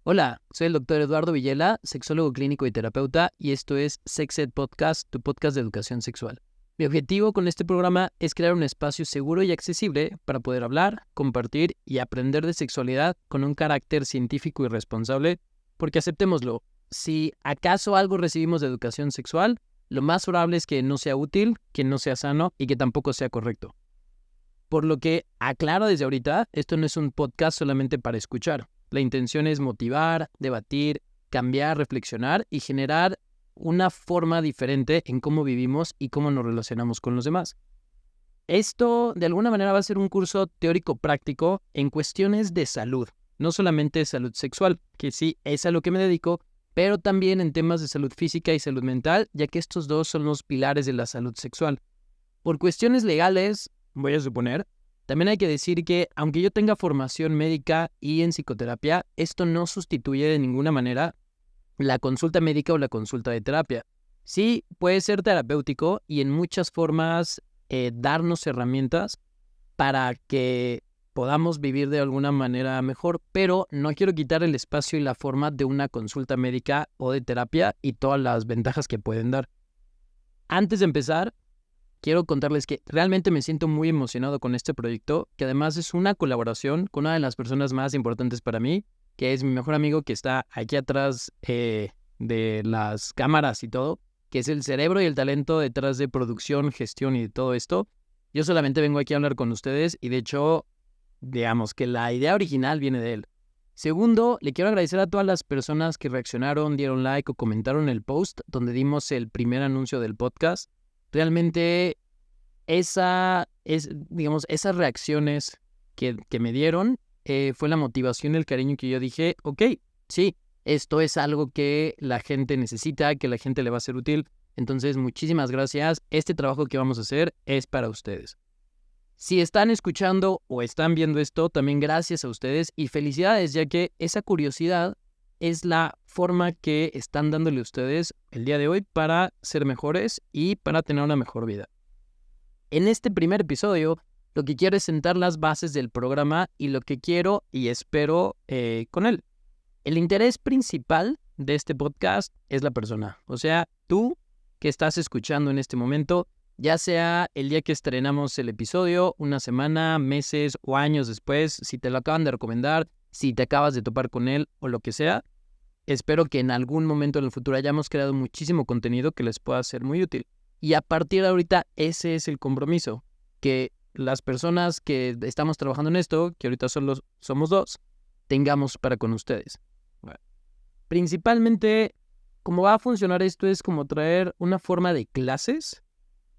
Hola, soy el doctor Eduardo Villela, sexólogo clínico y terapeuta, y esto es SexEd Podcast, tu podcast de educación sexual. Mi objetivo con este programa es crear un espacio seguro y accesible para poder hablar, compartir y aprender de sexualidad con un carácter científico y responsable, porque aceptémoslo, si acaso algo recibimos de educación sexual, lo más probable es que no sea útil, que no sea sano y que tampoco sea correcto. Por lo que aclaro desde ahorita, esto no es un podcast solamente para escuchar. La intención es motivar, debatir, cambiar, reflexionar y generar una forma diferente en cómo vivimos y cómo nos relacionamos con los demás. Esto, de alguna manera, va a ser un curso teórico-práctico en cuestiones de salud, no solamente salud sexual, que sí es a lo que me dedico, pero también en temas de salud física y salud mental, ya que estos dos son los pilares de la salud sexual. Por cuestiones legales, voy a suponer, también hay que decir que, aunque yo tenga formación médica y en psicoterapia, esto no sustituye de ninguna manera la consulta médica o la consulta de terapia. Sí, puede ser terapéutico y en muchas formas darnos herramientas para que podamos vivir de alguna manera mejor, pero no quiero quitar el espacio y la forma de una consulta médica o de terapia y todas las ventajas que pueden dar. Antes de empezar, quiero contarles que realmente me siento muy emocionado con este proyecto, que además es una colaboración con una de las personas más importantes para mí, que es mi mejor amigo que está aquí atrás de las cámaras y todo, que es el cerebro y el talento detrás de producción, gestión y de todo esto. Yo solamente vengo aquí a hablar con ustedes y de hecho, digamos que la idea original viene de él. Segundo, le quiero agradecer a todas las personas que reaccionaron, dieron like o comentaron el post donde dimos el primer anuncio del podcast. Realmente esas reacciones que me dieron fue la motivación y el cariño que yo dije, ok, sí, esto es algo que la gente necesita, que la gente le va a ser útil. Entonces, muchísimas gracias. Este trabajo que vamos a hacer es para ustedes. Si están escuchando o están viendo esto, también gracias a ustedes y felicidades, ya que esa curiosidad es la forma que están dándole ustedes el día de hoy para ser mejores y para tener una mejor vida. En este primer episodio, lo que quiero es sentar las bases del programa y lo que quiero y espero con él. El interés principal de este podcast es la persona. O sea, tú que estás escuchando en este momento, ya sea el día que estrenamos el episodio, una semana, meses o años después, si te lo acaban de recomendar, si te acabas de topar con él o lo que sea, espero que en algún momento en el futuro hayamos creado muchísimo contenido que les pueda ser muy útil. Y a partir de ahorita, ese es el compromiso, que las personas que estamos trabajando en esto, que ahorita somos dos, tengamos para con ustedes. Bueno, principalmente, cómo va a funcionar esto es como traer una forma de clases,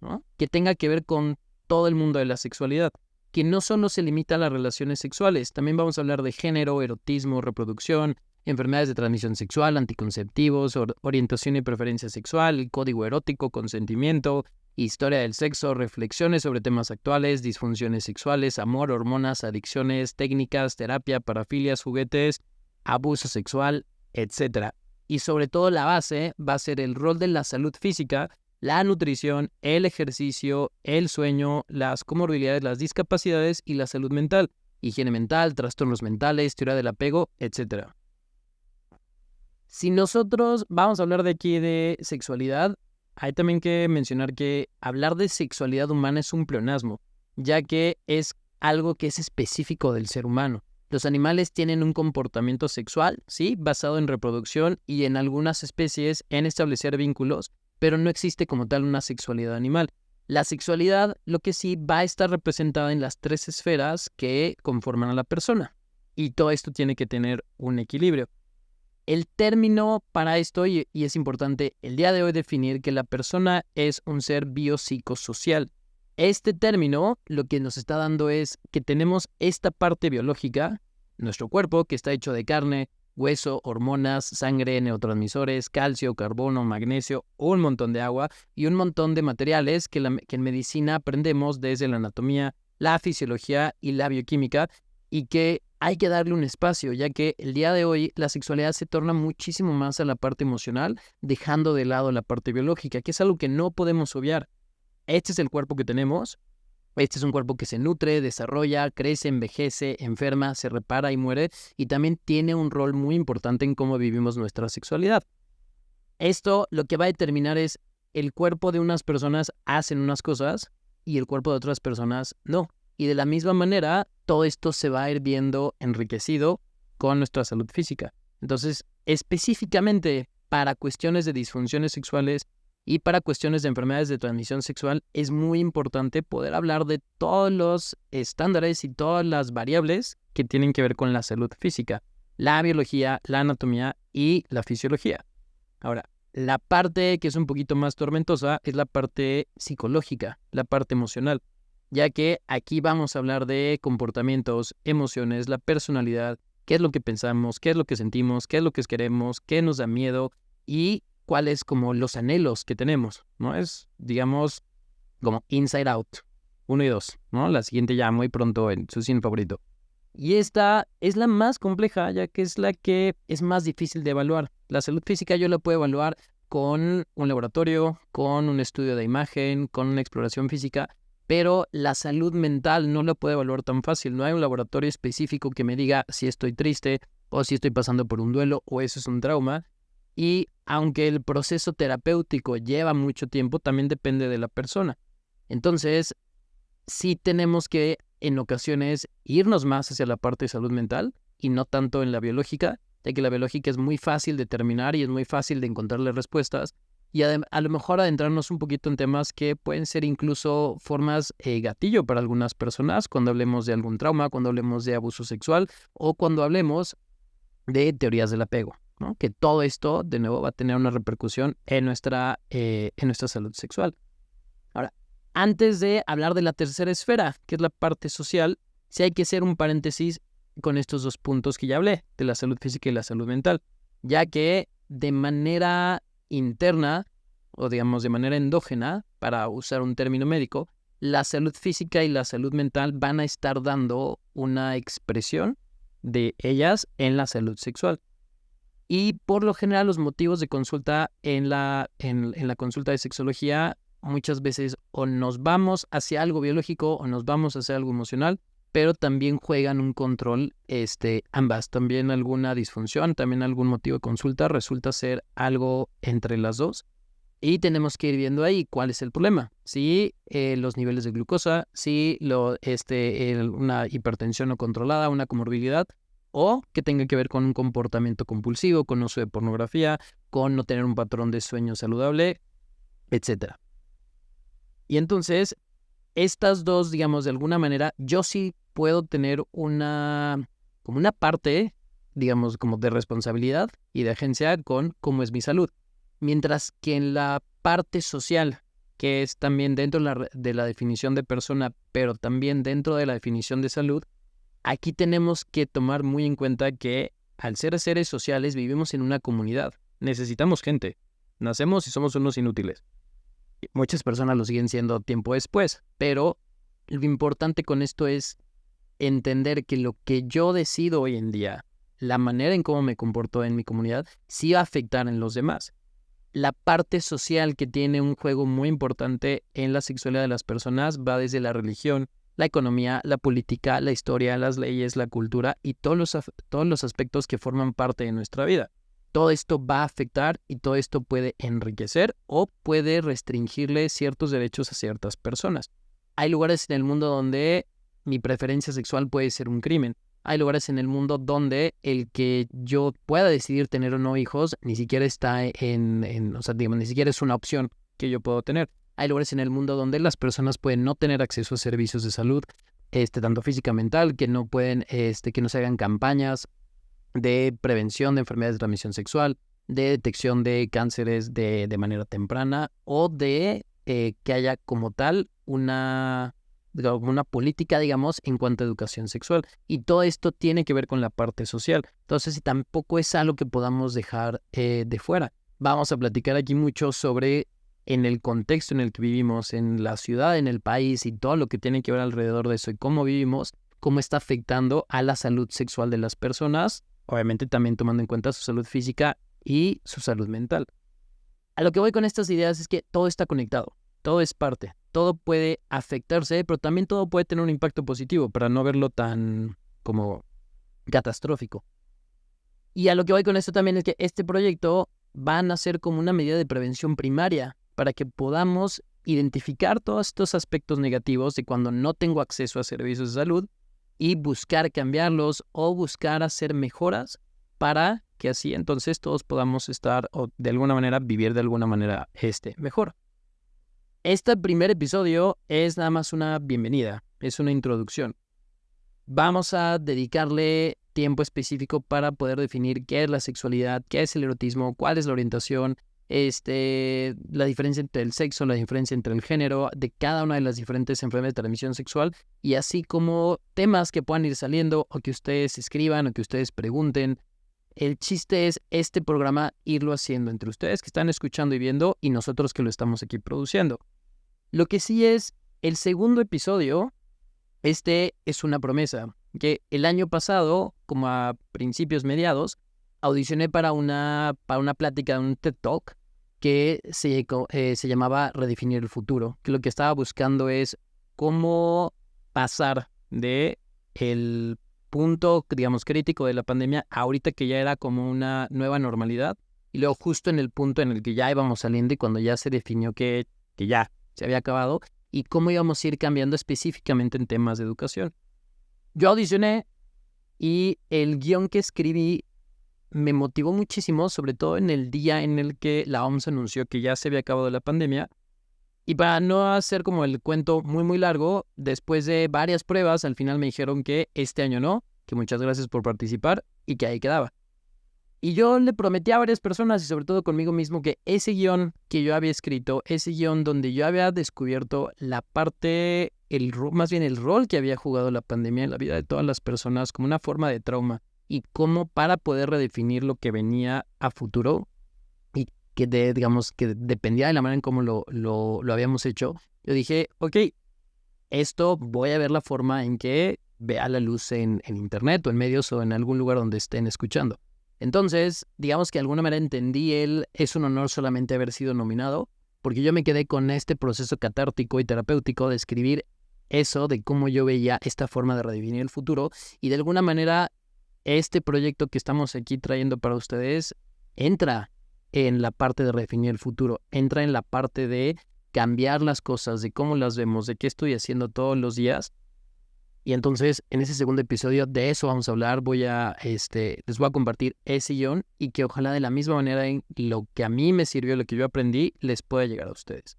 ¿no?, que tenga que ver con todo el mundo de la sexualidad, que no solo se limita a las relaciones sexuales, también vamos a hablar de género, erotismo, reproducción, enfermedades de transmisión sexual, anticonceptivos, orientación y preferencia sexual, el código erótico, consentimiento, historia del sexo, reflexiones sobre temas actuales, disfunciones sexuales, amor, hormonas, adicciones, técnicas, terapia, parafilias, juguetes, abuso sexual, etc. Y sobre todo la base va a ser el rol de la salud física, la nutrición, el ejercicio, el sueño, las comorbilidades, las discapacidades y la salud mental, higiene mental, trastornos mentales, teoría del apego, etc. Si nosotros vamos a hablar de aquí de sexualidad, hay también que mencionar que hablar de sexualidad humana es un pleonasmo, ya que es algo que es específico del ser humano. Los animales tienen un comportamiento sexual, sí, basado en reproducción y en algunas especies en establecer vínculos, pero no existe como tal una sexualidad animal. La sexualidad, lo que sí, va a estar representada en las tres esferas que conforman a la persona. Y todo esto tiene que tener un equilibrio. El término para esto, y es importante el día de hoy definir que la persona es un ser biopsicosocial. Este término lo que nos está dando es que tenemos esta parte biológica, nuestro cuerpo, que está hecho de carne, hueso, hormonas, sangre, neurotransmisores, calcio, carbono, magnesio, un montón de agua y un montón de materiales que en medicina aprendemos desde la anatomía, la fisiología y la bioquímica, y que hay que darle un espacio, ya que el día de hoy la sexualidad se torna muchísimo más a la parte emocional, dejando de lado la parte biológica, que es algo que no podemos obviar. Este es el cuerpo que tenemos, Este es un cuerpo que se nutre, desarrolla, crece, envejece, enferma, se repara y muere, y también tiene un rol muy importante en cómo vivimos nuestra sexualidad. Esto lo que va a determinar es el cuerpo de unas personas hacen unas cosas y el cuerpo de otras personas no. Y de la misma manera, todo esto se va a ir viendo enriquecido con nuestra salud física. Entonces, específicamente para cuestiones de disfunciones sexuales y para cuestiones de enfermedades de transmisión sexual, es muy importante poder hablar de todos los estándares y todas las variables que tienen que ver con la salud física, la biología, la anatomía y la fisiología. Ahora, la parte que es un poquito más tormentosa es la parte psicológica, la parte emocional, ya que aquí vamos a hablar de comportamientos, emociones, la personalidad, qué es lo que pensamos, qué es lo que sentimos, qué es lo que queremos, qué nos da miedo y cuáles como los anhelos que tenemos, ¿no? Es, digamos, como Inside Out, 1 y 2, ¿no? La siguiente ya muy pronto en su cine favorito. Y esta es la más compleja, ya que es la que es más difícil de evaluar. La salud física yo la puedo evaluar con un laboratorio, con un estudio de imagen, con una exploración física, pero la salud mental no la puedo evaluar tan fácil. No hay un laboratorio específico que me diga si estoy triste o si estoy pasando por un duelo o eso es un trauma. Y aunque el proceso terapéutico lleva mucho tiempo, también depende de la persona. Entonces, sí tenemos que en ocasiones irnos más hacia la parte de salud mental y no tanto en la biológica, ya que la biológica es muy fácil de determinar y es muy fácil de encontrarle respuestas y a lo mejor adentrarnos un poquito en temas que pueden ser incluso formas gatillo para algunas personas cuando hablemos de algún trauma, cuando hablemos de abuso sexual o cuando hablemos de teorías del apego, ¿no? Que todo esto, de nuevo, va a tener una repercusión en nuestra salud sexual. Ahora, antes de hablar de la tercera esfera, que es la parte social, sí hay que hacer un paréntesis con estos 2 puntos que ya hablé, de la salud física y la salud mental, ya que de manera interna, o digamos de manera endógena, para usar un término médico, la salud física y la salud mental van a estar dando una expresión de ellas en la salud sexual. Y por lo general los motivos de consulta en la consulta de sexología muchas veces o nos vamos hacia algo biológico o nos vamos hacia algo emocional, pero también juegan un control ambas. También alguna disfunción, también algún motivo de consulta resulta ser algo entre las dos. Y tenemos que ir viendo ahí cuál es el problema. Si los niveles de glucosa, si una hipertensión no controlada, una comorbilidad, o que tenga que ver con un comportamiento compulsivo, con uso de pornografía, con no tener un patrón de sueño saludable, etc. Y entonces, estas dos, digamos, de alguna manera, yo sí puedo tener como una parte, digamos, como de responsabilidad y de agencia con cómo es mi salud. Mientras que en la parte social, que es también dentro de la definición de persona, pero también dentro de la definición de salud, aquí tenemos que tomar muy en cuenta que al ser seres sociales vivimos en una comunidad. Necesitamos gente. Nacemos y somos unos inútiles. Muchas personas lo siguen siendo tiempo después, pero lo importante con esto es entender que lo que yo decido hoy en día, la manera en cómo me comporto en mi comunidad, sí va a afectar en los demás. La parte social que tiene un juego muy importante en la sexualidad de las personas va desde la religión, la economía, la política, la historia, las leyes, la cultura y todos los aspectos que forman parte de nuestra vida. Todo esto va a afectar y todo esto puede enriquecer o puede restringirle ciertos derechos a ciertas personas. Hay lugares en el mundo donde mi preferencia sexual puede ser un crimen. Hay lugares en el mundo donde el que yo pueda decidir tener o no hijos ni siquiera está ni siquiera es una opción que yo puedo tener. Hay lugares en el mundo donde las personas pueden no tener acceso a servicios de salud, tanto física, mental, que no pueden, que no se hagan campañas de prevención de enfermedades de transmisión sexual, de detección de cánceres de manera temprana o de que haya como tal una política, digamos, en cuanto a educación sexual. Y todo esto tiene que ver con la parte social. Entonces, tampoco es algo que podamos dejar de fuera. Vamos a platicar aquí mucho sobre en el contexto en el que vivimos, en la ciudad, en el país y todo lo que tiene que ver alrededor de eso y cómo vivimos, cómo está afectando a la salud sexual de las personas, obviamente también tomando en cuenta su salud física y su salud mental. A lo que voy con estas ideas es que todo está conectado, todo es parte. todo puede afectarse, pero también todo puede tener un impacto positivo para no verlo tan como catastrófico. Y a lo que voy con esto también es que este proyecto van a ser como una medida de prevención primaria para que podamos identificar todos estos aspectos negativos de cuando no tengo acceso a servicios de salud y buscar cambiarlos o buscar hacer mejoras para que así entonces todos podamos estar o de alguna manera vivir de alguna manera mejor. Este primer episodio es nada más una bienvenida, es una introducción. Vamos a dedicarle tiempo específico para poder definir qué es la sexualidad, qué es el erotismo, cuál es la orientación, la diferencia entre el sexo, la diferencia entre el género, de cada una de las diferentes enfermedades de transmisión sexual, y así como temas que puedan ir saliendo o que ustedes escriban o que ustedes pregunten. El chiste es este programa irlo haciendo entre ustedes que están escuchando y viendo y nosotros que lo estamos aquí produciendo. Lo que sí es, el segundo episodio, es una promesa, que el año pasado, como a principios mediados, audicioné para una plática de un TED Talk que se llamaba Redefinir el futuro, que lo que estaba buscando es cómo pasar de el punto, digamos, crítico de la pandemia, ahorita que ya era como una nueva normalidad, y luego justo en el punto en el que ya íbamos saliendo y cuando ya se definió que ya se había acabado, y cómo íbamos a ir cambiando específicamente en temas de educación. Yo audicioné y el guión que escribí me motivó muchísimo, sobre todo en el día en el que la OMS anunció que ya se había acabado la pandemia. Y para no hacer como el cuento muy muy largo, después de varias pruebas, al final me dijeron que este año no, que muchas gracias por participar y que ahí quedaba. Y yo le prometí a varias personas y sobre todo conmigo mismo que ese guión que yo había escrito, ese guión donde yo había descubierto la parte, más bien el rol que había jugado la pandemia en la vida de todas las personas como una forma de trauma y cómo para poder redefinir lo que venía a futuro y que digamos que dependía de la manera en cómo lo habíamos hecho, yo dije, ok, esto voy a ver la forma en que vea la luz en internet o en medios o en algún lugar donde estén escuchando. Entonces, digamos que de alguna manera entendí es un honor solamente haber sido nominado, porque yo me quedé con este proceso catártico y terapéutico de escribir eso, de cómo yo veía esta forma de redefinir el futuro, y de alguna manera este proyecto que estamos aquí trayendo para ustedes entra en la parte de redefinir el futuro, entra en la parte de cambiar las cosas, de cómo las vemos, de qué estoy haciendo todos los días. Y entonces, en ese segundo episodio de eso vamos a hablar, les voy a compartir ese guión y que ojalá de la misma manera en lo que a mí me sirvió, lo que yo aprendí, les pueda llegar a ustedes.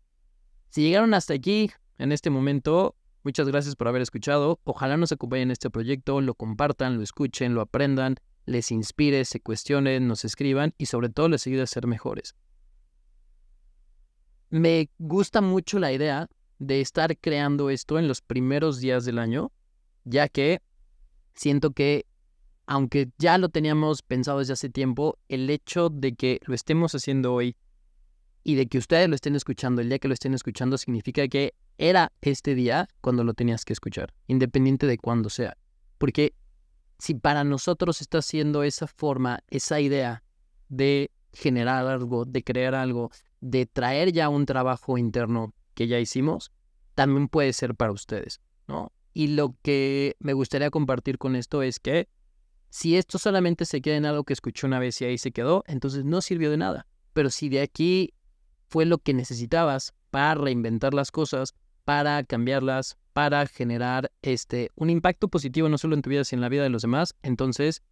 Si llegaron hasta aquí, en este momento, muchas gracias por haber escuchado. Ojalá nos acompañen en este proyecto, lo compartan, lo escuchen, lo aprendan, les inspire, se cuestionen, nos escriban y sobre todo les ayude a ser mejores. Me gusta mucho la idea de estar creando esto en los primeros días del año, ya que siento que, aunque ya lo teníamos pensado desde hace tiempo, el hecho de que lo estemos haciendo hoy y de que ustedes lo estén escuchando el día que lo estén escuchando significa que era este día cuando lo tenías que escuchar, independiente de cuándo sea. Porque si para nosotros está siendo esa forma, esa idea de generar algo, de crear algo, de traer ya un trabajo interno que ya hicimos, también puede ser para ustedes, ¿no? Y lo que me gustaría compartir con esto es que si esto solamente se queda en algo que escuché una vez y ahí se quedó, entonces no sirvió de nada. Pero si de aquí fue lo que necesitabas para reinventar las cosas, para cambiarlas, para generar un impacto positivo no solo en tu vida, sino en la vida de los demás, entonces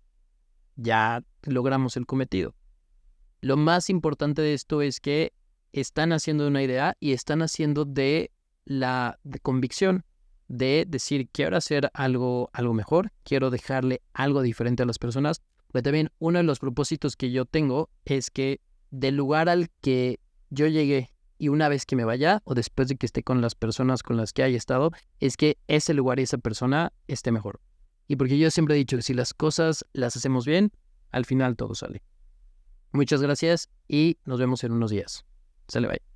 ya logramos el cometido. Lo más importante de esto es que están haciendo una idea y están haciendo de convicción, de decir, quiero hacer algo mejor, quiero dejarle algo diferente a las personas, pero también uno de los propósitos que yo tengo es que del lugar al que yo llegué y una vez que me vaya o después de que esté con las personas con las que haya estado, es que ese lugar y esa persona esté mejor. Y porque yo siempre he dicho que si las cosas las hacemos bien, al final todo sale. Muchas gracias y nos vemos en unos días. Sale, bye.